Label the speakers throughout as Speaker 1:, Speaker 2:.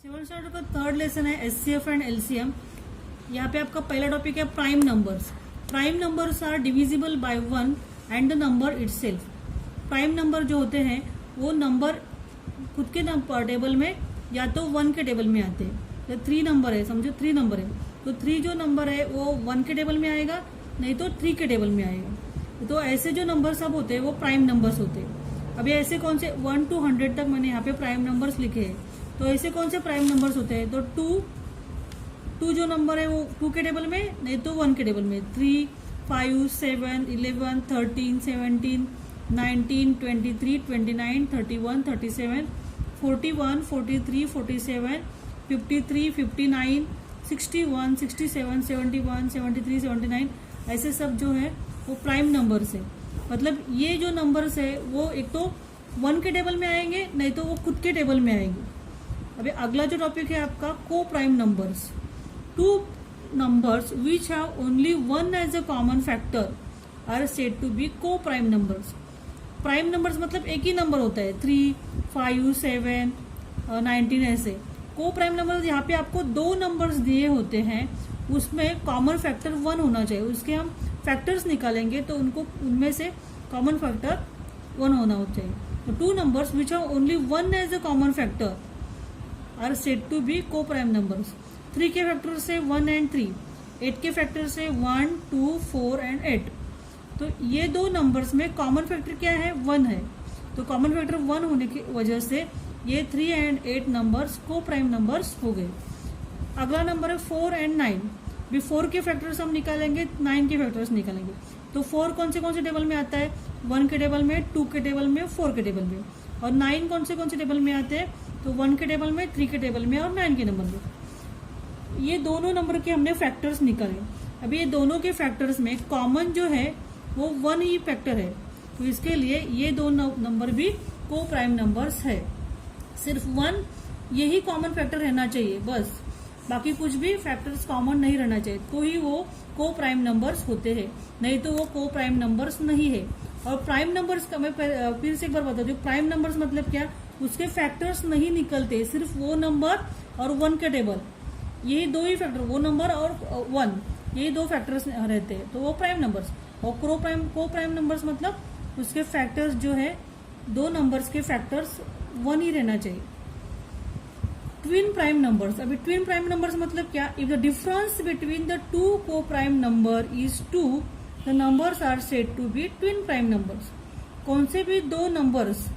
Speaker 1: Seven standard का third lesson है HCF and LCM. यहाँ पे आपका पहला टॉपिक है prime numbers. Prime numbers are divisible by one and the number itself. Prime number जो होते हैं वो नंबर खुद के टेबल में या तो वन के टेबल में आते हैं। तो थ्री नंबर है, समझो थ्री नंबर है तो थ्री जो नंबर है वो वन के टेबल में आएगा, नहीं तो थ्री के टेबल में आएगा। तो ऐसे जो नंबर सब होते हैं वो प्राइम नंबर्स होते हैं। अभी ऐसे कौन से 1 to 100 तक मैंने यहाँ पे प्राइम नंबर्स लिखे हैं। तो ऐसे कौन से प्राइम नंबर्स होते हैं, तो टू जो नंबर है वो टू के टेबल में, नहीं तो वन के टेबल में। 3, 5, 7, 11, 13, 17, 19, 23, 29, 31, 37, 41, 43, 47, 53, 59, 61, 67, 71, 73, 79 ऐसे सब जो है वो प्राइम नंबर्स है। मतलब ये जो नंबर्स है वो एक तो वन के टेबल में आएंगे, नहीं तो वो खुद के टेबल में आएंगे। अभी अगला जो टॉपिक है आपका coprime numbers. Two numbers which have only one as a common factor are said to be coprime numbers. Prime numbers मतलब एक ही नंबर होता है, 3, 5, 7, 19 ऐसे। को प्राइम नंबर्स यहाँ पे आपको दो नंबर्स दिए होते हैं, उसमें कॉमन फैक्टर 1 होना चाहिए। उसके हम फैक्टर्स निकालेंगे तो उनको उनमें से कॉमन फैक्टर 1 होना चाहिए। तो two numbers which have only one as a common factor are said to be coprime numbers. 3 के फैक्टर से 1 and 3, 8 के फैक्टर से 1, 2, 4 and 8। तो ये दो नंबर्स में कॉमन फैक्टर क्या है, 1 है। तो कॉमन फैक्टर 1 होने की वजह से ये 3 and 8 नंबर्स को प्राइम नंबर्स हो गए। अगला नंबर है 4 and 9। भी 4 के फैक्टर्स हम निकालेंगे, 9 के फैक्टर्स निकालेंगे। तो 4 कौन से टेबल में आता है, 1 के टेबल में, 2 के टेबल में, 4 के टेबल में। और 9 कौन से टेबल में आते हैं, तो 1 के टेबल में, 3 के टेबल में और 9 के नंबर में। ये दोनों नंबर के हमने फैक्टर्स निकाले। अभी ये दोनों के फैक्टर्स में कॉमन जो है वो 1 ही फैक्टर है, तो इसके लिए ये दो नंबर भी को प्राइम नंबर्स है। सिर्फ 1 यही कॉमन फैक्टर रहना चाहिए बस, बाकी कुछ भी फैक्टर्स कॉमन नहीं रहना चाहिए, तो ही वो को प्राइम नंबर्स होते हैं, नहीं तो वो को प्राइम नंबर्स नहीं है। और प्राइम नंबर्स का मैं फिर से एक बार बता दूं, प्राइम नंबर्स मतलब क्या, उसके फैक्टर्स नहीं निकलते, सिर्फ वो नंबर और 1 के टेबल, यही दो ही फैक्टर, वो नंबर और 1, यही दो फैक्टर्स रहते हैं, तो वो प्राइम नंबर्स। और को प्राइम नंबर्स मतलब उसके फैक्टर्स जो है दो नंबर्स के फैक्टर्स 1 ही रहना चाहिए। Twin prime numbers. अभी ट्विन प्राइम नंबर्स मतलब क्या, if the difference between the two co prime number is 2, the numbers are said to be twin prime numbers. कौन से भी दो नंबर्स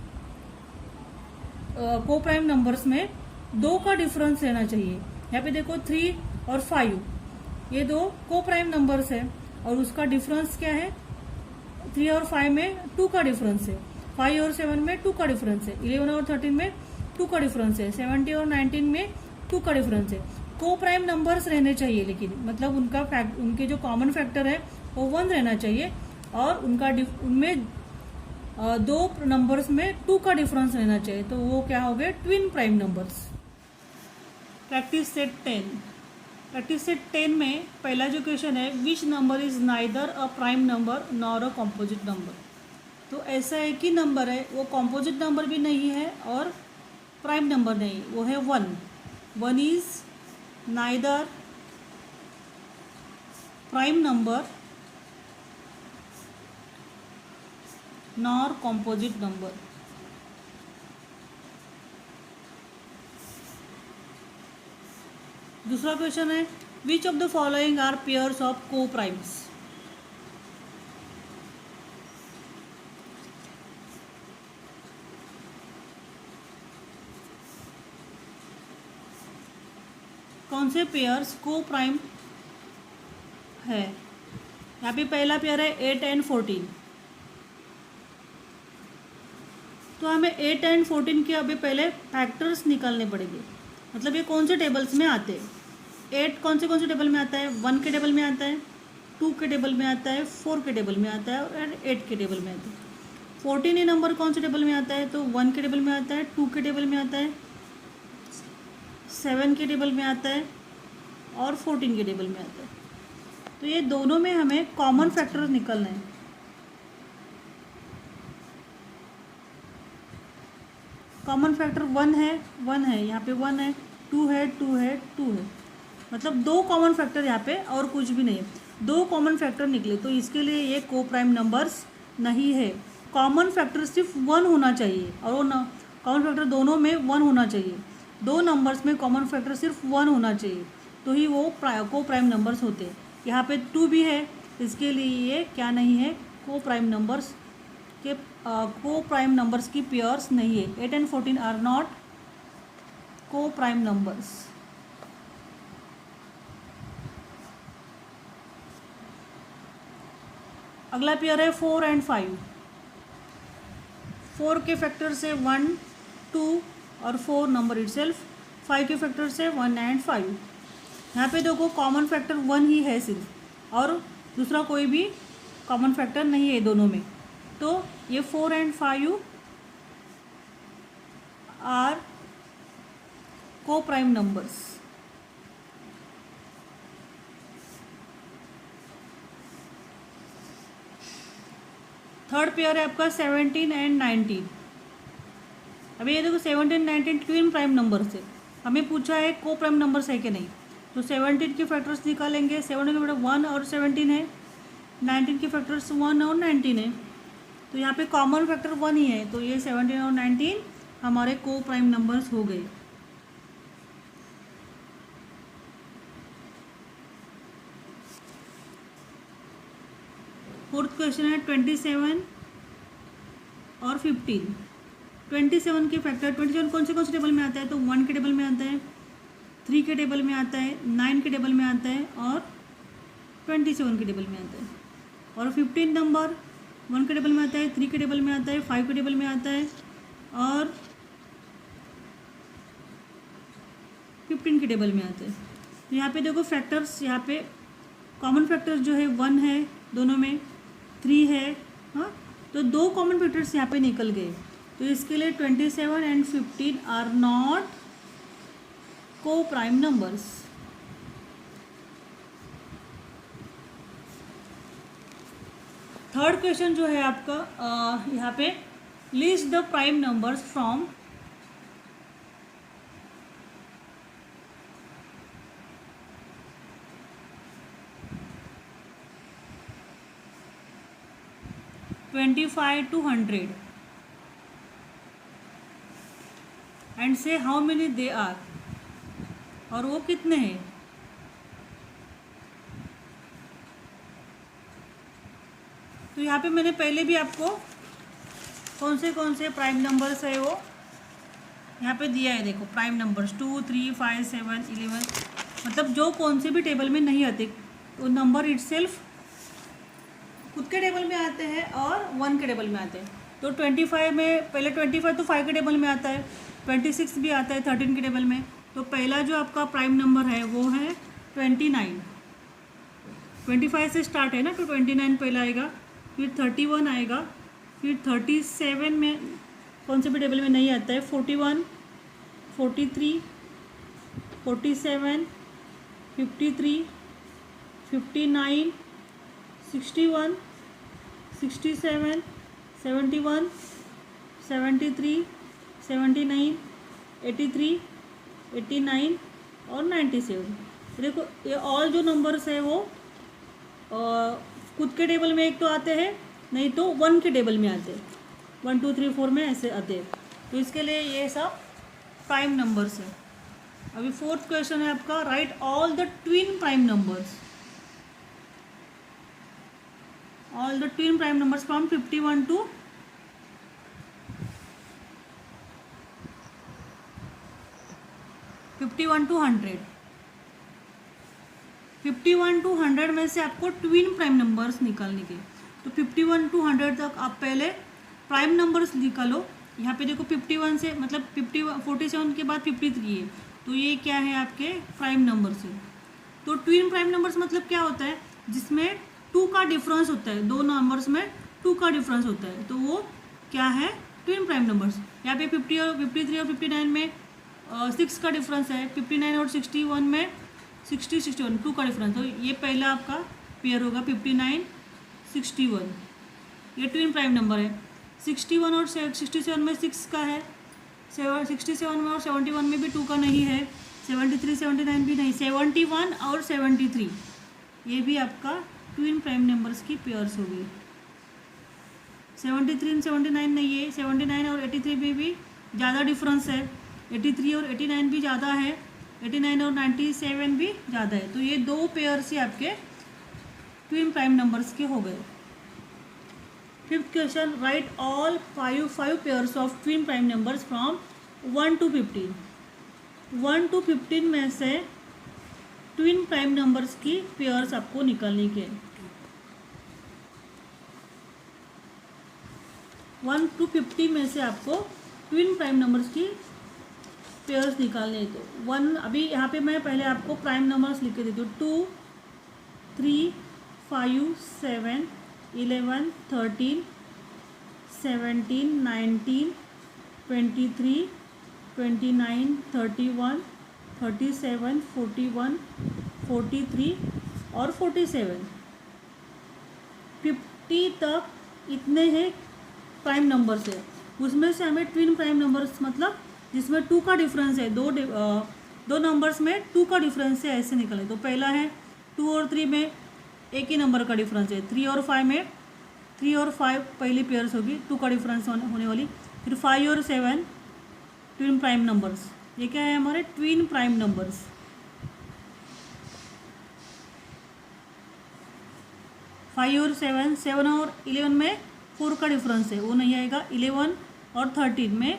Speaker 1: को प्राइम नंबर्स में 2 का डिफरेंस रहना चाहिए। यहाँ पे देखो 3 और 5, ये दो को प्राइम नंबर्स है और उसका डिफरेंस क्या है, 3 और 5 में 2 का डिफरेंस है, 5 और 7 में 2 का डिफरेंस है, 11 और 13 में 2 का डिफरेंस है, 70 और 19 में 2 का डिफरेंस है। को प्राइम नंबर्स रहने चाहिए, लेकिन मतलब उनके जो कॉमन फैक्टर है वो 1 रहना चाहिए और उनमें दो नंबर्स में 2 का डिफरेंस रहना चाहिए, तो वो क्या हो गए, twin prime numbers. Practice set 10। Practice set 10 में पहला जो क्वेश्चन है, which number is neither a prime number nor a composite number. तो ऐसा एक ही नंबर है, वो कॉम्पोजिट नंबर भी नहीं है और प्राइम नंबर नहीं, वो है 1। 1 is neither prime number nor composite number. दूसरा क्वेश्चन है, which of the following are pairs of coprimes. कौन से पेयर्स को प्राइम है। यहाँ पे पहला पेयर है 8 and 14। तो हमें 8 and 14 के अभी पहले फैक्टर्स निकालने पड़ेंगे, मतलब ये कौन से टेबल्स में आते हैं। 8 कौन से टेबल में आता है, 1 के टेबल में आता है, 2 के टेबल में आता है, 4 के टेबल में आता है और 8 के टेबल में आता है। 14 ये नंबर कौन से टेबल में आता है, तो 1 के टेबल में आता है, 2 के टेबल में आता है, 7 के टेबल में आता है और 14 के टेबल में आता है। तो ये दोनों में हमें कॉमन फैक्टर निकालना है। कॉमन फैक्टर 1 है, यहाँ पे 1 है, 2 है, 2 है, 2 है, मतलब 2 कॉमन फैक्टर यहाँ पे और कुछ भी नहीं है, 2 कॉमन फैक्टर निकले, तो इसके लिए ये को प्राइम नंबर्स नहीं है। कॉमन फैक्टर सिर्फ 1 होना चाहिए और वो कॉमन फैक्टर दोनों में 1 होना चाहिए, 2 नंबर्स में कॉमन फैक्टर सिर्फ 1 होना चाहिए, तो ही वो को प्राइम नंबर्स होते हैं। यहाँ पे 2 भी है, इसके लिए ये क्या नहीं है, को प्राइम नंबर्स के को प्राइम नंबर्स की पेयर्स नहीं है। 8 and 14 आर नॉट को प्राइम नंबर्स। अगला पेयर है 4 and 5। 4 के फैक्टर से 1, 2 और 4 नंबर इटसेल्फ। 5 के फैक्टर से 1 and 5। यहाँ पे देखो कॉमन फैक्टर 1 ही है सिर्फ, और दूसरा कोई भी कॉमन फैक्टर नहीं है दोनों में, तो ये 4 and 5 आर को प्राइम नंबर्स। थर्ड पेयर है आपका 17 and 19। अभी ये देखो 17, 19 ट्विन प्राइम नंबर्स है, हमें पूछा है को प्राइम नंबर्स है कि नहीं, तो 17 के फैक्टर्स निकालेंगे। 17 के फैक्टर 1 और 17 है, 19 के फैक्टर्स 1 और 19 है, तो यहाँ पे कॉमन फैक्टर 1 ही है, तो ये 17 और 19 हमारे को प्राइम नंबर्स हो गए। फोर्थ क्वेश्चन है 27 और 15। 27 के फैक्टर, 27 कौन से टेबल में आता है, तो 1 के टेबल में आता है, 3 के टेबल में आता है, 9 के टेबल में आता है और 27 के टेबल में आता है। और 15 नंबर 1 के टेबल में आता है, 3 के टेबल में आता है, 5 के टेबल में आता है और 15 के टेबल में आता है। तो यहाँ पे देखो फैक्टर्स, यहाँ पे कॉमन फैक्टर्स जो है 1 है दोनों में, 3 है, हाँ, तो 2 कॉमन फैक्टर्स यहाँ पे निकल गए, तो इसके लिए 27 and 15 आर नॉट को प्राइम नंबर्स। थर्ड क्वेश्चन जो है आपका यहाँ पे list the prime numbers from 25 to 100 and से हाउ मेनी दे आर, और वो कितने हैं। तो यहाँ पे मैंने पहले भी आपको कौन से प्राइम नंबर्स है वो यहाँ पे दिया है, देखो प्राइम नंबर्स 2, 3, 5, 7, 11, मतलब जो कौन से भी टेबल में नहीं आते, वो नंबर इटसेल्फ खुद के टेबल में आते हैं और 1 के टेबल में आते हैं। तो 25 में पहले 25 तो 5 के टेबल में आता है, 26 भी आता है 13 के टेबल में। तो पहला जो आपका प्राइम नंबर है वो है 29। 25 से स्टार्ट है ना, तो 29 पहला आएगा, फिर 31 आएगा, फिर 37 में कौन से भी टेबल में नहीं आता है, 41, 43, 47, 53, 59, 61, 67, 71, 73, 79, 83, 89 और 97। देखो ये ऑल जो नंबर्स है वो खुद के टेबल में एक तो आते हैं, नहीं तो 1 के टेबल में आते हैं, 1, 2, 3, 4 में ऐसे आते हैं, तो इसके लिए ये सब प्राइम नंबर्स है। अभी फोर्थ क्वेश्चन है आपका, right all the twin prime numbers, all the twin prime numbers from 51 to 100। 51 to 100 में से आपको ट्विन प्राइम नंबर्स निकालने के, तो 51 to 100 तक आप पहले प्राइम नंबर्स निकालो। यहाँ पे देखो 51 से मतलब 47 के बाद 53 है, तो ये क्या है आपके प्राइम नंबर्स है। तो ट्विन प्राइम नंबर्स मतलब क्या होता है, जिसमें 2 का डिफरेंस होता है, 2 नंबर्स में 2 का डिफरेंस होता है, तो वो क्या है ट्विन प्राइम नंबर्स। यहाँ पे 50 और 53 और 59 में 6 का डिफरेंस है, 59 और 61 में 60, 61 2 का डिफरेंस, तो ये पहला आपका पेयर होगा 59, 61, ये ट्विन प्राइम नंबर है। 61 और 67 में 6 का है, 67 में और 71 में भी 2 का नहीं है, 73 79 भी नहीं, 71 और 73 ये भी आपका ट्विन प्राइम नंबर्स की पेयर्स हो गई। 73 और 79 नहीं है, 79 और 83 में भी ज़्यादा डिफरेंस है, 83 और 89 भी ज़्यादा है, 89 और 97 भी ज़्यादा है। तो ये दो पेयर्स ही आपके ट्विन प्राइम नंबर्स के हो गए। Fifth question, right all five pairs of twin prime numbers from 1 to 15। 1 to 15 में से ट्विन प्राइम नंबर्स की पेयर्स आपको निकालनी के। 1 to 50 में से आपको ट्विन प्राइम नंबर्स की पेयर्स निकालने। तो 1 अभी यहाँ पे मैं पहले आपको प्राइम नंबर्स लिख के देती हूँ। 2 3 5 7 11 13 17 19 23 29 31 37 41 43 और 47। 50 तक इतने हैं प्राइम नंबर्स है। उसमें से हमें ट्विन प्राइम नंबर्स मतलब जिसमें 2 का डिफरेंस है, दो नंबर्स में 2 का डिफरेंस है, ऐसे निकले। तो पहला है 2 और 3 में एक ही नंबर का डिफरेंस है। 3 और 5 में 3 और 5 पहली पेयर्स होगी, 2 का डिफरेंस होने वाली। फिर 5 और 7 ट्विन प्राइम नंबर्स, ये क्या है हमारे ट्विन प्राइम नंबर्स। 5 और 7, 7 और 11 में 4 का डिफरेंस है, वो नहीं आएगा। 11 और 13 में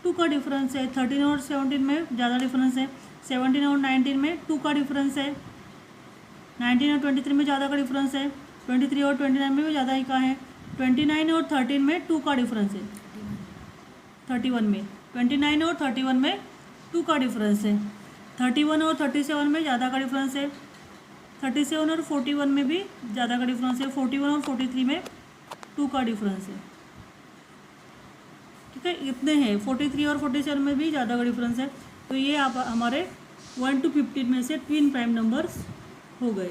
Speaker 1: 2 का डिफरेंस है। 13 और 17 में ज़्यादा डिफरेंस है। 17 और 19 में 2 का डिफरेंस है। 19 और 23 में ज़्यादा का डिफरेंस है। 23 और 29 में भी ज़्यादा ही का है। 29 और 13 में 2 का डिफरेंस है। 31 में 29 और 31 में 2 का डिफरेंस है। 31 और 37 में ज़्यादा का डिफरेंस है। 37 और 41 में भी ज़्यादा का डिफरेंस है। 41 और 43 में 2 का डिफरेंस है। ठीक है, इतने हैं। 43 और 47 में भी ज़्यादा का डिफरेंस है। तो ये आप हमारे 1 to 15 में से ट्विन प्राइम नंबर्स हो गए।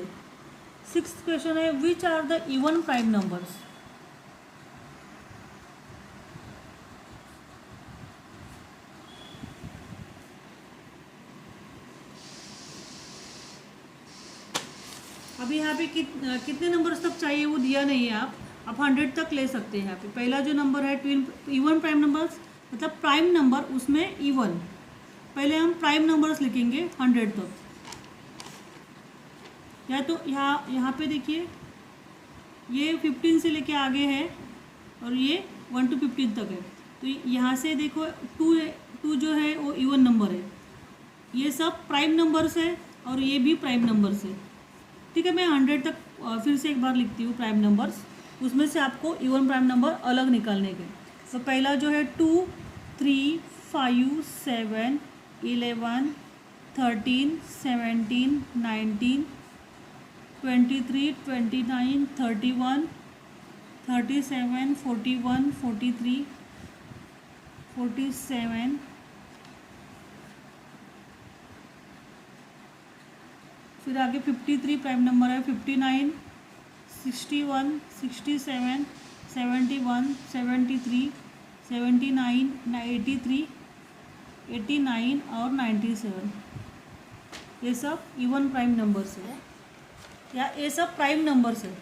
Speaker 1: 6th क्वेश्चन है, which are the even prime numbers. अभी यहाँ पे कितने नंबर्स तक चाहिए वो दिया नहीं है। आप 100 तक ले सकते हैं। यहाँ पे पहला जो नंबर है ट्विन इवन प्राइम नंबर्स मतलब प्राइम नंबर, उसमें इवन। पहले हम प्राइम नंबर्स लिखेंगे 100 तक। या तो यहाँ पे देखिए, ये 15 से लेके आगे है और ये 1 to 15 तक है। तो यहाँ से देखो 2 है, 2 जो है वो इवन नंबर है। ये सब प्राइम नंबर्स है और ये भी प्राइम नंबर्स है। ठीक है, मैं 100 तक फिर से एक बार लिखती हूँ प्राइम नंबर्स। उसमें से आपको इवन प्राइम नंबर अलग निकालने के। तो पहला जो है 2 3 5 7 11 13 17 19 23 29 31 37 41 43 47। फिर आगे 53 प्राइम नंबर है। 59 61 67 71 73 79 83 89 और 97। ये सब इवन प्राइम नंबर्स है, या ये सब प्राइम नंबर्स है।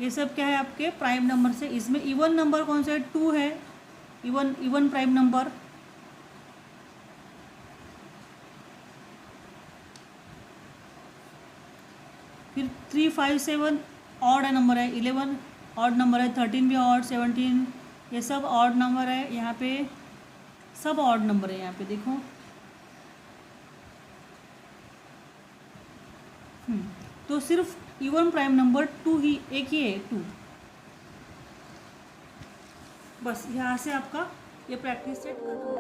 Speaker 1: ये सब क्या है आपके प्राइम नंबर्स है। इसमें इवन नंबर कौन सा है, 2 है इवन प्राइम नंबर। फिर 3 5 7 ऑड नंबर है। 11 ऑड नंबर है। 13 भी ऑड, 17 ये सब ऑड नंबर है। यहाँ पे सब ऑड नंबर है। यहाँ पे देखो तो सिर्फ इवन प्राइम नंबर 2 ही, एक ही है 2। बस यहाँ से आपका ये प्रैक्टिस सेट खत्म।